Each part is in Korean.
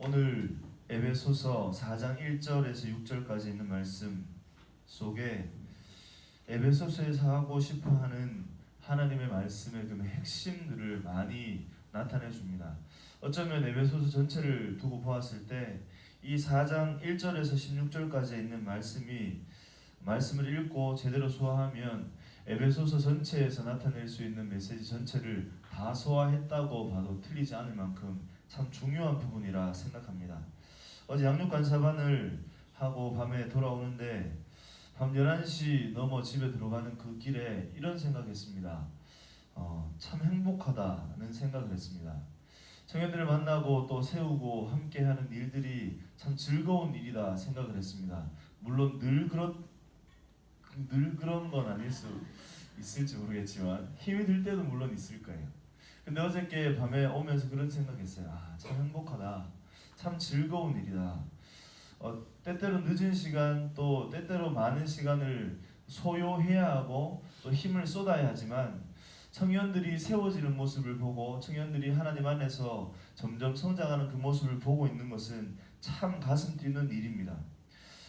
오늘 에베소서 4장 1절에서 6절까지 있는 말씀 속에 에베소서에서 하고 싶어하는 하나님의 말씀의 그 핵심들을 많이 나타내 줍니다. 어쩌면 에베소서 전체를 두고 보았을 때 이 4장 1절에서 16절까지 있는 말씀을 읽고 제대로 소화하면 에베소서 전체에서 나타낼 수 있는 메시지 전체를 다 소화했다고 봐도 틀리지 않을 만큼 참 중요한 부분이라 생각합니다. 어제 양육관사반을 하고 밤에 돌아오는데 밤 11시 넘어 집에 들어가는 그 길에 이런 생각했습니다. 참 행복하다는 생각을 했습니다. 청년들을 만나고 또 세우고 함께하는 일들이 참 즐거운 일이다 생각을 했습니다. 물론 늘 그런 건 아닐 수 있을지 모르겠지만 힘이 들 때도 물론 있을 거예요. 근데 어저께 밤에 오면서 그런 생각했어요. 참 행복하다. 참 즐거운 일이다. 때때로 늦은 시간 또 때때로 많은 시간을 소요해야 하고 또 힘을 쏟아야 하지만 청년들이 세워지는 모습을 보고 청년들이 하나님 안에서 점점 성장하는 그 모습을 보고 있는 것은 참 가슴 뛰는 일입니다.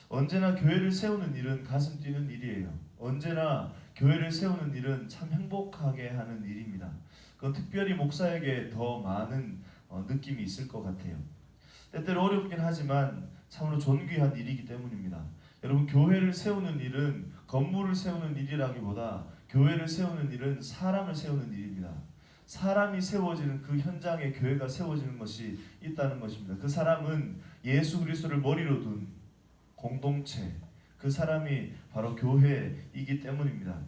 언제나 교회를 세우는 일은 가슴 뛰는 일이에요. 언제나 교회를 세우는 일은 참 행복하게 하는 일입니다. 그건 특별히 목사에게 더 많은 느낌이 있을 것 같아요. 때때로 어렵긴 하지만 참으로 존귀한 일이기 때문입니다. 여러분, 교회를 세우는 일은 건물을 세우는 일이라기보다 교회를 세우는 일은 사람을 세우는 일입니다. 사람이 세워지는 그 현장에 교회가 세워지는 것이 있다는 것입니다. 그 사람은 예수 그리스도를 머리로 둔 공동체, 그 사람이 바로 교회이기 때문입니다.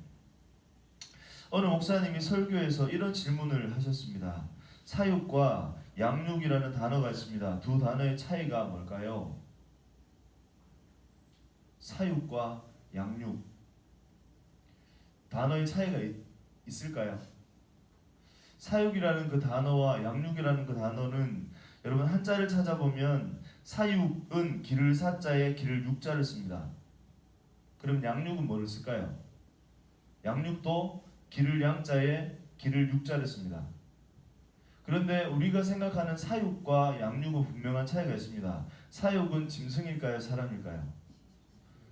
어느 목사님이 설교에서 이런 질문을 하셨습니다. 사육과 양육이라는 단어가 있습니다. 두 단어의 차이가 뭘까요? 사육과 양육, 단어의 차이가 있을까요? 사육이라는 그 단어와 양육이라는 그 단어는 여러분 한자를 찾아보면 사육은 기를 사자에 기를 육자를 씁니다. 그럼 양육은 뭐를 쓸까요? 양육도 기를 양자에 기를 육자를 씁니다. 그런데 우리가 생각하는 사육과 양육은 분명한 차이가 있습니다. 사육은 짐승일까요? 사람일까요?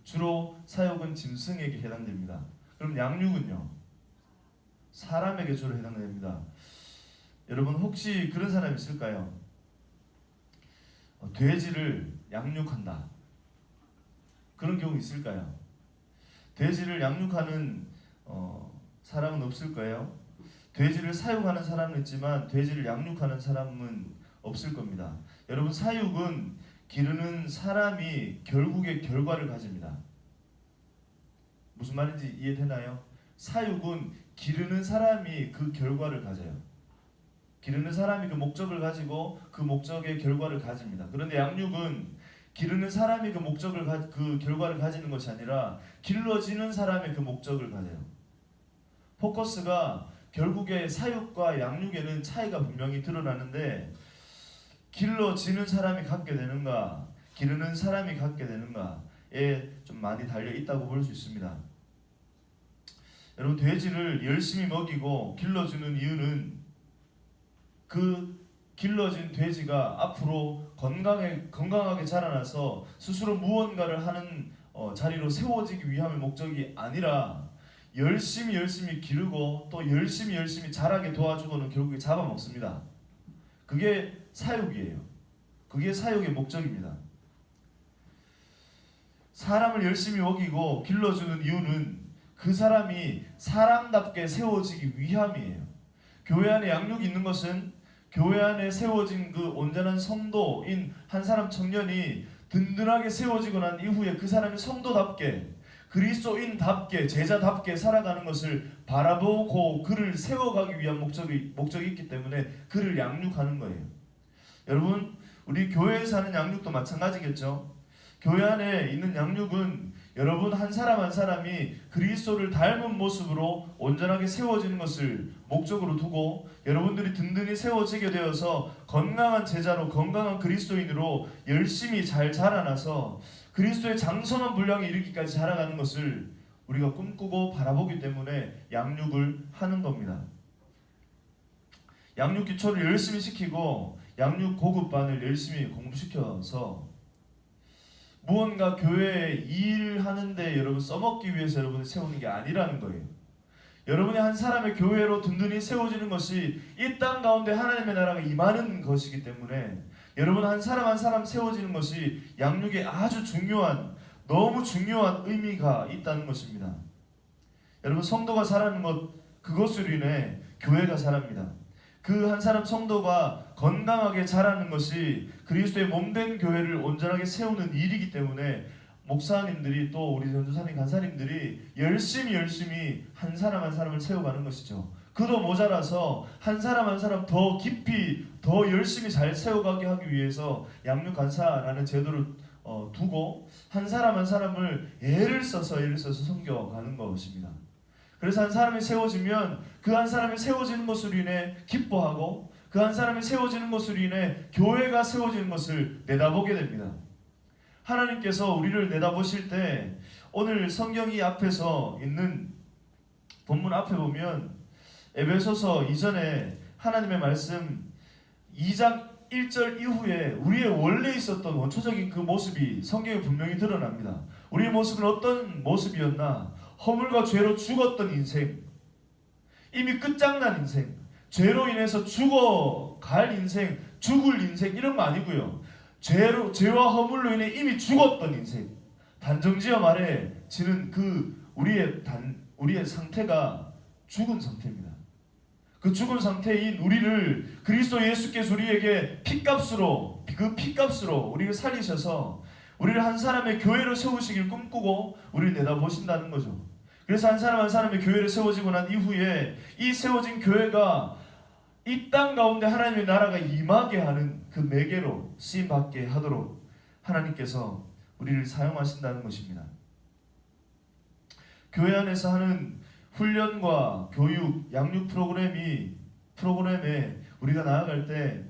주로 사육은 짐승에게 해당됩니다. 그럼 양육은요? 사람에게 주로 해당됩니다. 여러분 혹시 그런 사람 있을까요? 돼지를 양육한다. 그런 경우 있을까요? 돼지를 양육하는 사람은 없을 거예요. 돼지를 사육하는 사람은 있지만 돼지를 양육하는 사람은 없을 겁니다. 여러분, 사육은 기르는 사람이 결국에 결과를 가집니다. 무슨 말인지 이해되나요? 사육은 기르는 사람이 그 결과를 가져요. 기르는 사람이 그 목적을 가지고 그 목적의 결과를 가집니다. 그런데 양육은 기르는 사람이 그 결과를 가지는 것이 아니라 길러지는 사람이 그 목적을 가져요. 포커스가 결국에 사육과 양육에는 차이가 분명히 드러나는데 길러지는 사람이 갖게 되는가, 기르는 사람이 갖게 되는가에 좀 많이 달려 있다고 볼 수 있습니다. 여러분, 돼지를 열심히 먹이고 길러주는 이유는 그 길러진 돼지가 앞으로 건강하게 자라나서 스스로 무언가를 하는 자리로 세워지기 위함의 목적이 아니라 열심히 기르고 또 열심히 자라게 도와주고는 결국에 잡아먹습니다. 그게 사육이에요. 그게 사육의 목적입니다. 사람을 열심히 먹이고 길러주는 이유는 그 사람이 사람답게 세워지기 위함이에요. 교회 안에 양육이 있는 것은 교회 안에 세워진 그 온전한 성도인 한 사람 청년이 든든하게 세워지고 난 이후에 그 사람이 성도답게 그리스도인답게 제자답게 살아가는 것을 바라보고 그를 세워가기 위한 목적이 있기 때문에 그를 양육하는 거예요. 여러분, 우리 교회에서 하는 양육도 마찬가지겠죠. 교회 안에 있는 양육은 여러분 한 사람 한 사람이 그리스도를 닮은 모습으로 온전하게 세워지는 것을 목적으로 두고 여러분들이 든든히 세워지게 되어서 건강한 제자로 건강한 그리스도인으로 열심히 잘 자라나서 그리스도의 장성한 분량에 이르기까지 자라가는 것을 우리가 꿈꾸고 바라보기 때문에 양육을 하는 겁니다. 양육 기초를 열심히 시키고 양육 고급반을 열심히 공부시켜서 무언가 교회에 일하는데 여러분 써먹기 위해서 여러분을 세우는 게 아니라는 거예요. 여러분이 한 사람의 교회로 든든히 세워지는 것이 이 땅 가운데 하나님의 나라가 임하는 것이기 때문에 여러분 한 사람 한 사람 세워지는 것이 양육에 아주 중요한, 너무 중요한 의미가 있다는 것입니다. 여러분 성도가 자라는 것, 그것으로 인해 교회가 자랍니다. 그 한 사람 성도가 건강하게 자라는 것이 그리스도의 몸된 교회를 온전하게 세우는 일이기 때문에 목사님들이 또 우리 전도사님 간사님들이 열심히 한 사람 한 사람을 세워가는 것이죠. 그도 모자라서 한 사람 한 사람 더 깊이 더 열심히 잘 세워가게 하기 위해서 양육 간사라는 제도를 두고 한 사람 한 사람을 예를 써서 섬겨가는 것입니다. 그래서 한 사람이 세워지면 그 한 사람이 세워지는 것으로 인해 기뻐하고 그 한 사람이 세워지는 것으로 인해 교회가 세워지는 것을 내다보게 됩니다. 하나님께서 우리를 내다보실 때 오늘 성경이 앞에서 있는 본문 앞에 보면 에베소서 이전에 하나님의 말씀 2장 1절 이후에 우리의 원래 있었던 원초적인 그 모습이 성경에 분명히 드러납니다. 우리의 모습은 어떤 모습이었나? 허물과 죄로 죽었던 인생, 이미 끝장난 인생, 죄로 인해서 죽어갈 인생, 죽을 인생 이런 거 아니고요. 죄와 허물로 인해 이미 죽었던 인생, 단정지어 말해지는 그 우리의 상태가 죽은 상태입니다. 그 죽은 상태인 우리를 그리스도 예수께서 우리에게 피값으로 우리를 살리셔서 우리를 한 사람의 교회로 세우시길 꿈꾸고 우리를 내다보신다는 거죠. 그래서 한 사람 한 사람의 교회를 세워지고 난 이후에 이 세워진 교회가 이 땅 가운데 하나님의 나라가 임하게 하는 그 매개로 쓰임받게 하도록 하나님께서 우리를 사용하신다는 것입니다. 교회 안에서 하는 훈련과 교육, 양육 프로그램에 우리가 나아갈 때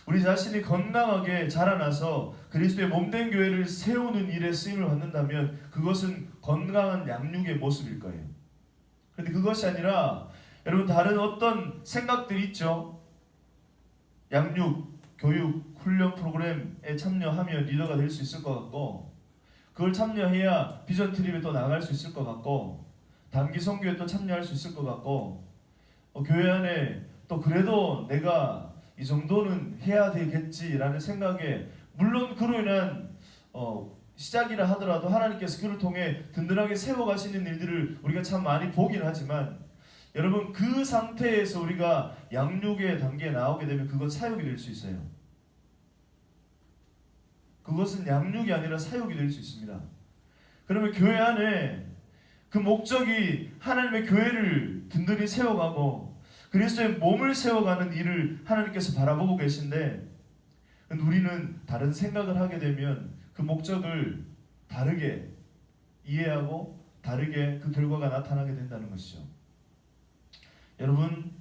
우리 자신이 건강하게 자라나서 그리스도의 몸된 교회를 세우는 일에 쓰임을 받는다면 그것은 건강한 양육의 모습일 거예요. 그런데 그것이 아니라 여러분 다른 어떤 생각들이 있죠. 양육, 교육, 훈련 프로그램에 참여하면 리더가 될 수 있을 것 같고 그걸 참여해야 비전 트립에 또 나갈 수 있을 것 같고 단기 선교에 또 참여할 수 있을 것 같고 교회 안에 또 그래도 내가 이 정도는 해야 되겠지라는 생각에 물론 그로 인한 시작이라 하더라도 하나님께서 그를 통해 든든하게 세워가시는 일들을 우리가 참 많이 보긴 하지만 여러분 그 상태에서 우리가 양육의 단계에 나오게 되면 그건 사육이 될 수 있어요. 그것은 양육이 아니라 사육이 될 수 있습니다. 그러면 교회 안에 그 목적이 하나님의 교회를 든든히 세워가고 그리스도의 몸을 세워가는 일을 하나님께서 바라보고 계신데 우리는 다른 생각을 하게 되면 그 목적을 다르게 이해하고 다르게 그 결과가 나타나게 된다는 것이죠. 여러분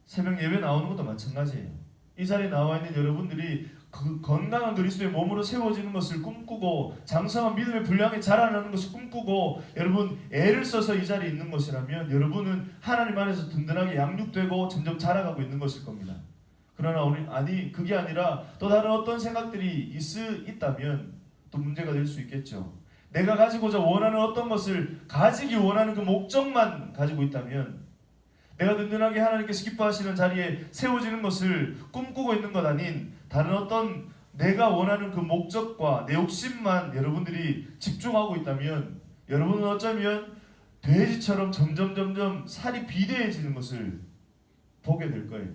새벽 예배 나오는 것도 마찬가지예요. 이 자리에 나와 있는 여러분들이 그 건강한 그리스도의 몸으로 세워지는 것을 꿈꾸고 장성한 믿음의 분량에 자라나는 것을 꿈꾸고 여러분 애를 써서 이 자리에 있는 것이라면 여러분은 하나님 안에서 든든하게 양육되고 점점 자라가고 있는 것일 겁니다. 그러나 그게 아니라 또 다른 어떤 생각들이 있다면 또 문제가 될 수 있겠죠. 내가 가지고자 원하는 어떤 것을 가지기 원하는 그 목적만 가지고 있다면 내가 든든하게 하나님께서 기뻐하시는 자리에 세워지는 것을 꿈꾸고 있는 것 아닌 다른 어떤 내가 원하는 그 목적과 내 욕심만 여러분들이 집중하고 있다면 여러분은 어쩌면 돼지처럼 점점 살이 비대해지는 것을 보게 될 거예요.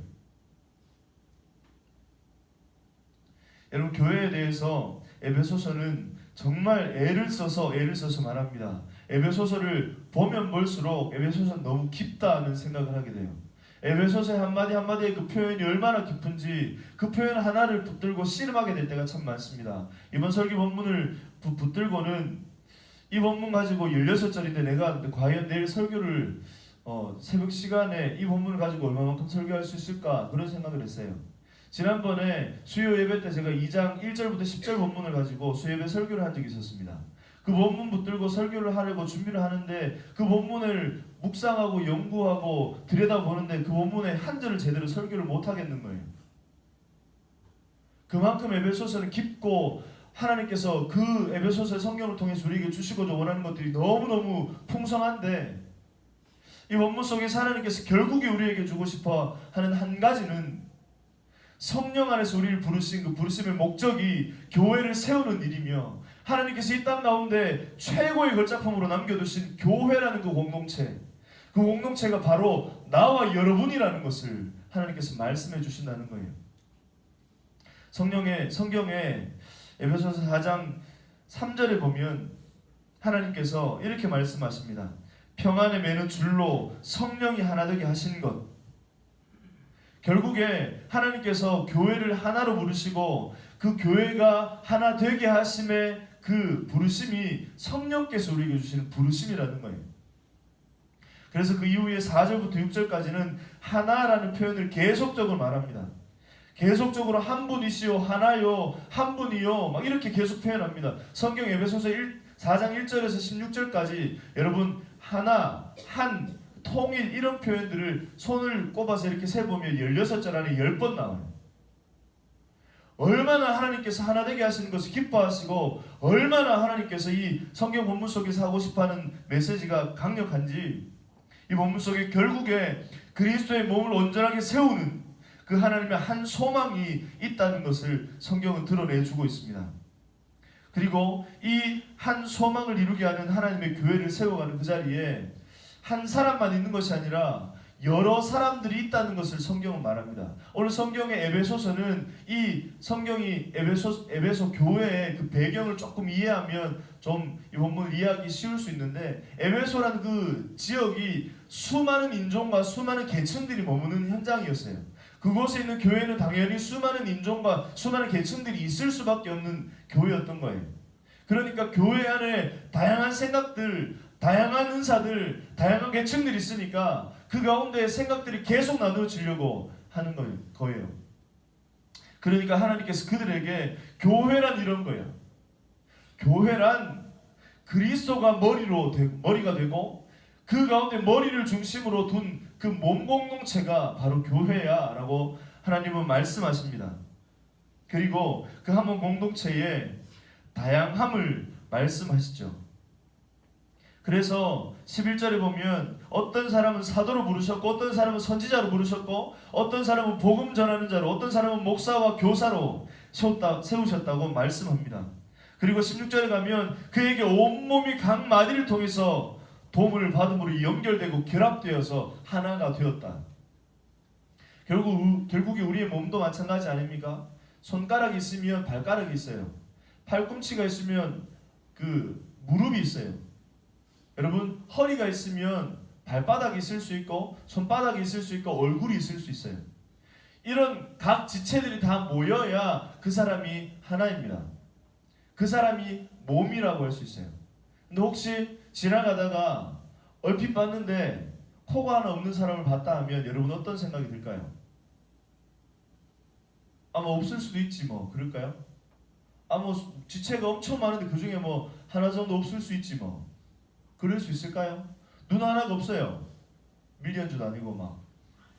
여러분 교회에 대해서 에베소서는 정말 애를 써서 말합니다. 에베소서를 보면 볼수록 에베소서는 너무 깊다는 생각을 하게 돼요. 에베소서의 한마디의 그 표현이 얼마나 깊은지 그 표현 하나를 붙들고 씨름하게 될 때가 참 많습니다. 이번 설교 본문을 붙들고는 이 본문 가지고 16절인데 내가 과연 내일 설교를 새벽 시간에 이 본문을 가지고 얼마만큼 설교할 수 있을까 그런 생각을 했어요. 지난번에 수요 예배 때 제가 2장 1절부터 10절 본문을 가지고 수요 예배 설교를 한 적이 있었습니다. 그 본문 붙들고 설교를 하려고 준비를 하는데 그 본문을 묵상하고 연구하고 들여다보는데 그 본문의 한 절을 제대로 설교를 못 하겠는 거예요. 그만큼 에베소서는 깊고 하나님께서 그 에베소서의 성경을 통해서 우리에게 주시고자 원하는 것들이 너무너무 풍성한데, 이 원문 속에서 하나님께서 결국에 우리에게 주고 싶어 하는 한 가지는 성령 안에서 우리를 부르신 그 부르심의 목적이 교회를 세우는 일이며, 하나님께서 이 땅 가운데 최고의 걸작품으로 남겨두신 교회라는 그 공동체, 그 공동체가 바로 나와 여러분이라는 것을 하나님께서 말씀해 주신다는 거예요. 성경에 에베소서 4장 3절에 보면 하나님께서 이렇게 말씀하십니다. 평안에 매는 줄로 성령이 하나 되게 하신 것. 결국에 하나님께서 교회를 하나로 부르시고 그 교회가 하나 되게 하심의 그 부르심이 성령께서 우리에게 주시는 부르심이라는 거예요. 그래서 그 이후에 4절부터 6절까지는 하나라는 표현을 계속적으로 말합니다. 계속적으로 한 분이시요, 하나요, 한 분이요, 막 이렇게 계속 표현합니다. 성경 에베소서 4장 1절에서 16절까지 여러분 하나, 한, 통일 이런 표현들을 손을 꼽아서 이렇게 세보면 16절 안에 10번 나와요. 얼마나 하나님께서 하나 되게 하시는 것을 기뻐하시고 얼마나 하나님께서 이 성경 본문 속에서 하고 싶어하는 메시지가 강력한지, 이 본문 속에 결국에 그리스도의 몸을 온전하게 세우는 그 하나님의 한 소망이 있다는 것을 성경은 드러내주고 있습니다. 그리고 이 한 소망을 이루게 하는 하나님의 교회를 세워가는 그 자리에 한 사람만 있는 것이 아니라 여러 사람들이 있다는 것을 성경은 말합니다. 오늘 성경의 에베소서는 이 성경이 에베소 교회의 그 배경을 조금 이해하면 좀 이 본문을 이해하기 쉬울 수 있는데, 에베소라는 그 지역이 수많은 인종과 수많은 계층들이 머무는 현장이었어요. 그곳에 있는 교회는 당연히 수많은 인종과 수많은 계층들이 있을 수밖에 없는 교회였던 거예요. 그러니까 교회 안에 다양한 생각들, 다양한 은사들, 다양한 계층들이 있으니까 그 가운데 생각들이 계속 나누어지려고 하는 거예요. 그러니까 하나님께서 그들에게 교회란 이런 거예요. 교회란 그리스도가 머리가 되고 그 가운데 머리를 중심으로 둔 그 몸 공동체가 바로 교회야 라고 하나님은 말씀하십니다. 그리고 그 한 몸 공동체의 다양함을 말씀하시죠. 그래서 11절에 보면 어떤 사람은 사도로 부르셨고, 어떤 사람은 선지자로 부르셨고, 어떤 사람은 복음 전하는 자로, 어떤 사람은 목사와 교사로 세우셨다고 말씀합니다. 그리고 16절에 가면 그에게 온몸이 각 마디를 통해서 도움을 받음으로 연결되고 결합되어서 하나가 되었다. 결국에 우리의 몸도 마찬가지 아닙니까? 손가락이 있으면 발가락이 있어요. 팔꿈치가 있으면 그 무릎이 있어요. 여러분, 허리가 있으면 발바닥이 있을 수 있고 손바닥이 있을 수 있고 얼굴이 있을 수 있어요. 이런 각 지체들이 다 모여야 그 사람이 하나입니다. 그 사람이 몸이라고 할 수 있어요. 근데 혹시 지나가다가 얼핏 봤는데 코가 하나 없는 사람을 봤다 하면 여러분 어떤 생각이 들까요? 아마 없을 수도 있지 뭐, 그럴까요? 지체가 엄청 많은데 그 중에 뭐 하나 정도 없을 수 있지 뭐, 그럴 수 있을까요? 눈 하나가 없어요. 밀리언즈도 아니고 막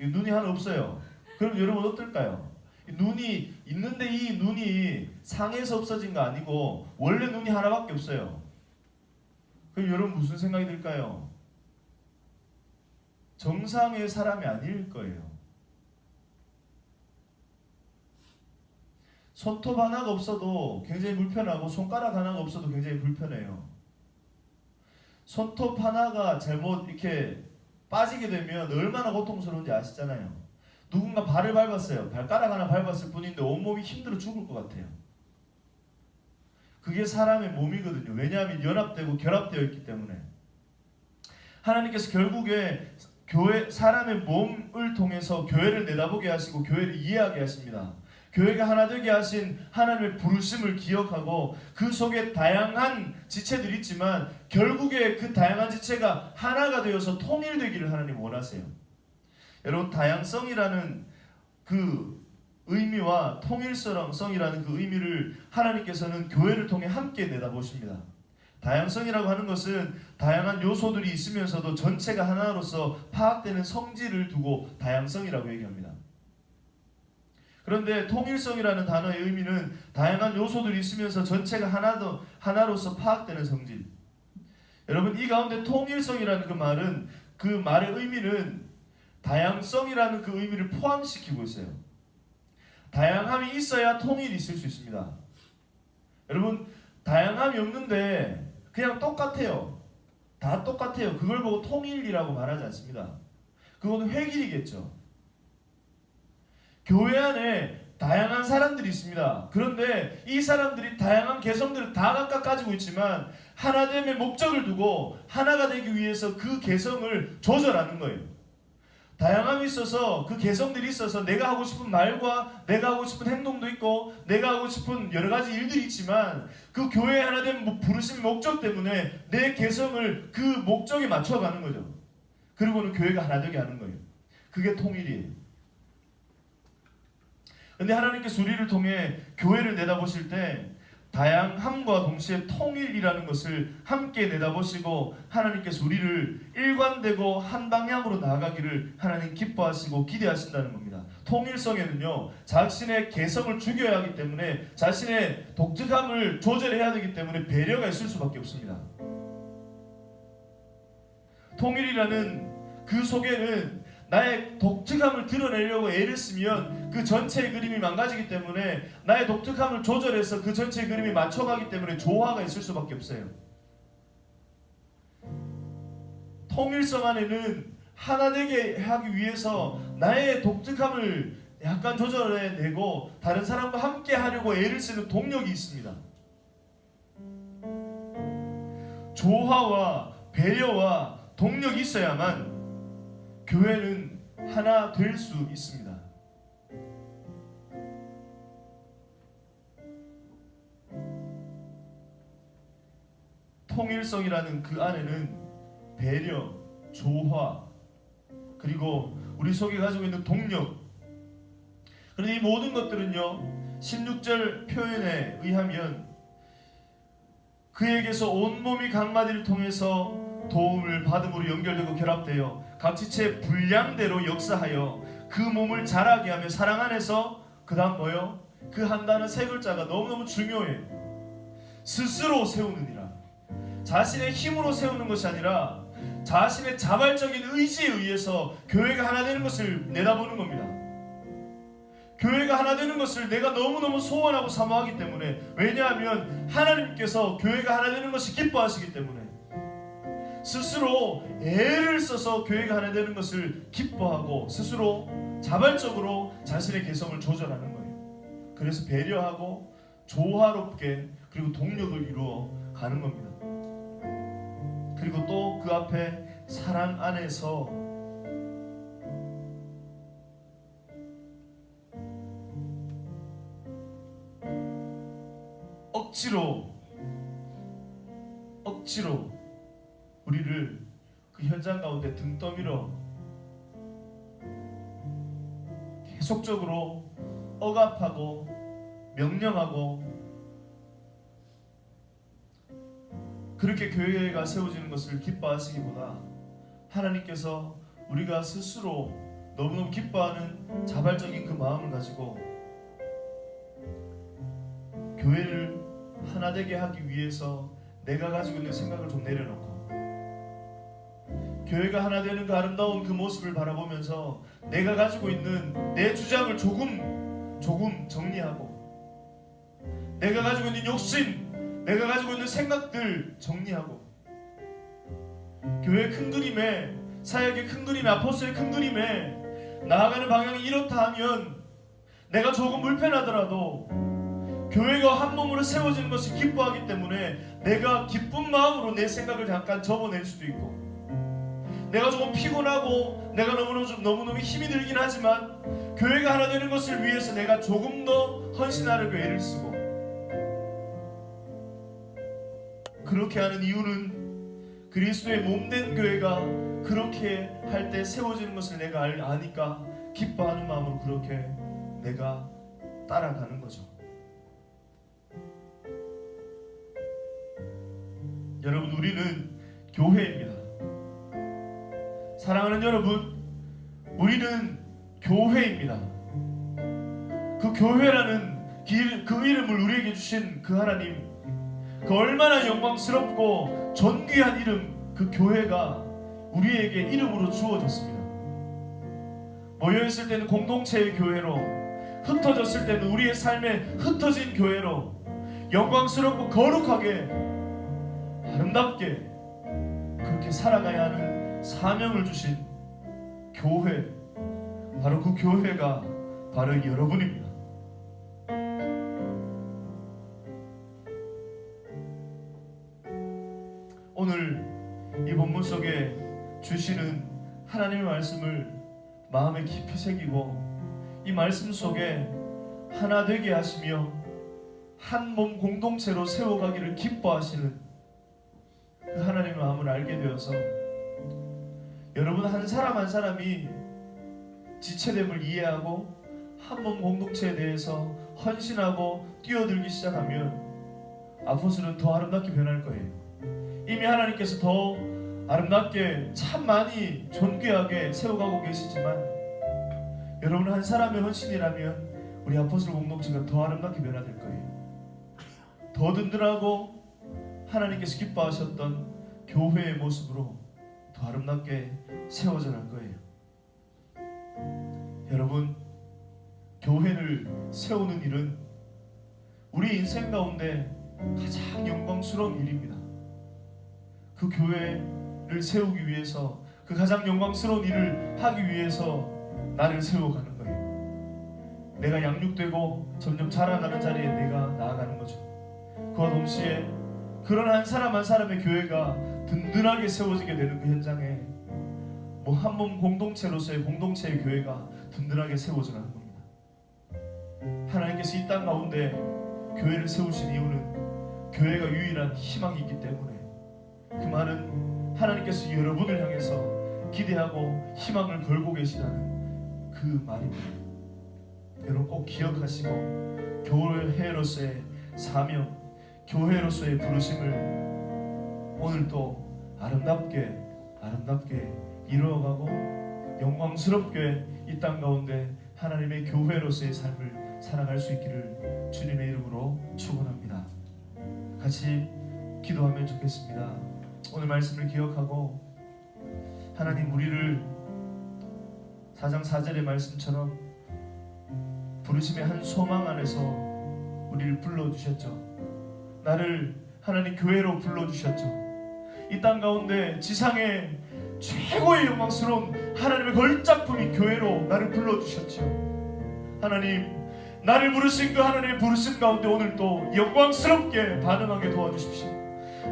눈이 하나 없어요. 그럼 여러분 어떨까요? 눈이 있는데 이 눈이 상해서 없어진 거 아니고 원래 눈이 하나밖에 없어요. 그럼 여러분 무슨 생각이 들까요? 정상의 사람이 아닐 거예요. 손톱 하나가 없어도 굉장히 불편하고 손가락 하나가 없어도 굉장히 불편해요. 손톱 하나가 잘못 이렇게 빠지게 되면 얼마나 고통스러운지 아시잖아요. 누군가 발을 밟았어요. 발가락 하나 밟았을 뿐인데 온몸이 힘들어 죽을 것 같아요. 그게 사람의 몸이거든요. 왜냐하면 연합되고 결합되어 있기 때문에. 하나님께서 결국에 사람의 몸을 통해서 교회를 내다보게 하시고 교회를 이해하게 하십니다. 교회가 하나 되게 하신 하나님의 부르심을 기억하고 그 속에 다양한 지체들이 있지만 결국에 그 다양한 지체가 하나가 되어서 통일되기를 하나님 원하세요. 여러분, 다양성이라는 그 의미와 통일성이라는 그 의미를 하나님께서는 교회를 통해 함께 내다보십니다. 다양성이라고 하는 것은 다양한 요소들이 있으면서도 전체가 하나로서 파악되는 성질을 두고 다양성이라고 얘기합니다. 그런데 통일성이라는 단어의 의미는 다양한 요소들이 있으면서 전체가 하나로서 파악되는 성질. 여러분, 이 가운데 통일성이라는 그 말은, 그 말의 의미는 다양성이라는 그 의미를 포함시키고 있어요. 다양함이 있어야 통일이 있을 수 있습니다. 여러분, 다양함이 없는데 그냥 똑같아요. 다 똑같아요. 그걸 보고 통일이라고 말하지 않습니다. 그건 획일이겠죠. 교회 안에 다양한 사람들이 있습니다. 그런데 이 사람들이 다양한 개성들을 다 각각 가지고 있지만 하나됨의 목적을 두고 하나가 되기 위해서 그 개성을 조절하는 거예요. 다양함이 있어서, 그 개성들이 있어서 내가 하고 싶은 말과 내가 하고 싶은 행동도 있고 내가 하고 싶은 여러 가지 일들이 있지만 그 교회의 하나됨 부르신 목적 때문에 내 개성을 그 목적에 맞춰가는 거죠. 그리고는 교회가 하나 되게 하는 거예요. 그게 통일이에요. 근데 하나님께서 우리를 통해 교회를 내다보실 때 다양함과 동시에 통일이라는 것을 함께 내다보시고 하나님께서 우리를 일관되고 한 방향으로 나아가기를 하나님 기뻐하시고 기대하신다는 겁니다. 통일성에는요, 자신의 개성을 죽여야 하기 때문에, 자신의 독특함을 조절해야 되기 때문에 배려가 있을 수밖에 없습니다. 통일이라는 그 속에는 나의 독특함을 드러내려고 애를 쓰면 그 전체의 그림이 망가지기 때문에 나의 독특함을 조절해서 그 전체의 그림이 맞춰가기 때문에 조화가 있을 수밖에 없어요. 통일성 안에는 하나 되게 하기 위해서 나의 독특함을 약간 조절해내고 다른 사람과 함께 하려고 애를 쓰는 동력이 있습니다. 조화와 배려와 동력이 있어야만 교회는 하나 될 수 있습니다. 통일성이라는 그 안에는 배려, 조화, 그리고 우리 속에 가지고 있는 동력, 그런데 이 모든 것들은요, 16절 표현에 의하면 그에게서 온몸이 각마디를 통해서 도움을 받음으로 연결되고 결합되어 각지체 분량대로 역사하여 그 몸을 자라게 하며 사랑 안에서, 그 다음 뭐요? 그 한다는 세 글자가 너무너무 중요해요. 스스로 세우느니라. 자신의 힘으로 세우는 것이 아니라 자신의 자발적인 의지에 의해서 교회가 하나 되는 것을 내다보는 겁니다. 교회가 하나 되는 것을 내가 너무너무 소원하고 사모하기 때문에, 왜냐하면 하나님께서 교회가 하나 되는 것이 기뻐하시기 때문에 스스로 애를 써서 교회가 하나 되는 것을 기뻐하고 스스로 자발적으로 자신의 개성을 조절하는 거예요. 그래서 배려하고 조화롭게, 그리고 동력을 이루어 가는 겁니다. 그리고 또 그 앞에 사랑 안에서 억지로 우리를 그 현장 가운데 등 떠밀어 계속적으로 억압하고 명령하고, 그렇게 교회가 세워지는 것을 기뻐하시기보다 하나님께서 우리가 스스로 너무너무 기뻐하는 자발적인 그 마음을 가지고 교회를 하나 되게 하기 위해서 내가 가지고 있는 생각을 좀 내려놓고, 교회가 하나 되는 그 아름다운 그 모습을 바라보면서 내가 가지고 있는 내 주장을 조금 정리하고, 내가 가지고 있는 욕심, 내가 가지고 있는 생각들 정리하고, 교회의 큰 그림에, 사역의 큰 그림에, 아포스의 큰 그림에 나아가는 방향이 이렇다 하면 내가 조금 불편하더라도 교회가 한 몸으로 세워지는 것을 기뻐하기 때문에 내가 기쁜 마음으로 내 생각을 잠깐 접어낼 수도 있고, 내가 조금 피곤하고 내가 너무너무 힘이 들긴 하지만 교회가 하나 되는 것을 위해서 내가 조금 더 헌신하려고 애를 쓰고, 그렇게 하는 이유는 그리스도의 몸된 교회가 그렇게 할 때 세워지는 것을 내가 아니까 기뻐하는 마음으로 그렇게 내가 따라가는 거죠. 여러분, 우리는 교회입니다. 사랑하는 여러분, 우리는 교회입니다. 그 교회라는 그 이름을 우리에게 주신 그 하나님, 그 얼마나 영광스럽고 존귀한 이름, 그 교회가 우리에게 이름으로 주어졌습니다. 모여있을 때는 공동체의 교회로, 흩어졌을 때는 우리의 삶에 흩어진 교회로 영광스럽고 거룩하게 아름답게 그렇게 살아가야 하는 사명을 주신 교회, 바로 그 교회가 바로 여러분입니다. 오늘 이 본문 속에 주시는 하나님의 말씀을 마음에 깊이 새기고 이 말씀 속에 하나 되게 하시며 한 몸 공동체로 세워가기를 기뻐하시는 그 하나님의 마음을 알게 되어서 여러분 한 사람 한 사람이 지체됨을 이해하고 한 몸 공동체에 대해서 헌신하고 뛰어들기 시작하면 아포스는 더 아름답게 변할 거예요. 이미 하나님께서 더 아름답게 참 많이 존귀하게 세워가고 계시지만 여러분 한 사람의 헌신이라면 우리 아포스톨 공동체가 더 아름답게 변화될 거예요. 더 든든하고 하나님께서 기뻐하셨던 교회의 모습으로 더 아름답게 세워져 갈 거예요. 여러분, 교회를 세우는 일은 우리 인생 가운데 가장 영광스러운 일입니다. 그 교회를 세우기 위해서, 그 가장 영광스러운 일을 하기 위해서 나를 세워가는 거예요. 내가 양육되고 점점 자라가는 자리에 내가 나아가는 거죠. 그와 동시에 그런 한 사람 한 사람의 교회가 든든하게 세워지게 되는 그 현장에 뭐 한 몸 공동체로서의 공동체의 교회가 든든하게 세워져가는 겁니다. 하나님께서 이 땅 가운데 교회를 세우신 이유는 교회가 유일한 희망이 있기 때문에, 그 말은 하나님께서 여러분을 향해서 기대하고 희망을 걸고 계시다는 그 말입니다. 여러분 꼭 기억하시고 교회로서의 사명, 교회로서의 부르심을 오늘 또 아름답게 이루어가고 영광스럽게 이 땅 가운데 하나님의 교회로서의 삶을 살아갈 수 있기를 주님의 이름으로 축원합니다. 같이 기도하면 좋겠습니다. 오늘 말씀을 기억하고 하나님, 우리를 4장 4절의 말씀처럼 부르심의 한 소망 안에서 우리를 불러주셨죠. 나를 하나님 교회로 불러주셨죠. 이 땅 가운데 지상의 최고의 영광스러운 하나님의 걸작품이 교회로 나를 불러주셨죠. 하나님, 나를 부르신 그 하나님의 부르심 가운데 오늘 또 영광스럽게 반응하게 도와주십시오.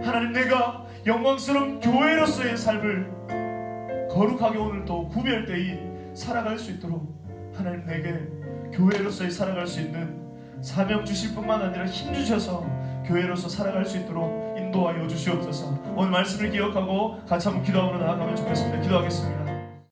하나님, 내가 영광스러운 교회로서의 삶을 거룩하게 오늘 또 구별되이 살아갈 수 있도록 하나님, 내게 교회로서의 살아갈 수 있는 사명 주실 뿐만 아니라 힘 주셔서 교회로서 살아갈 수 있도록 인도하여 주시옵소서. 오늘 말씀을 기억하고 같이 한번 기도하러 나아가면 좋겠습니다. 기도하겠습니다.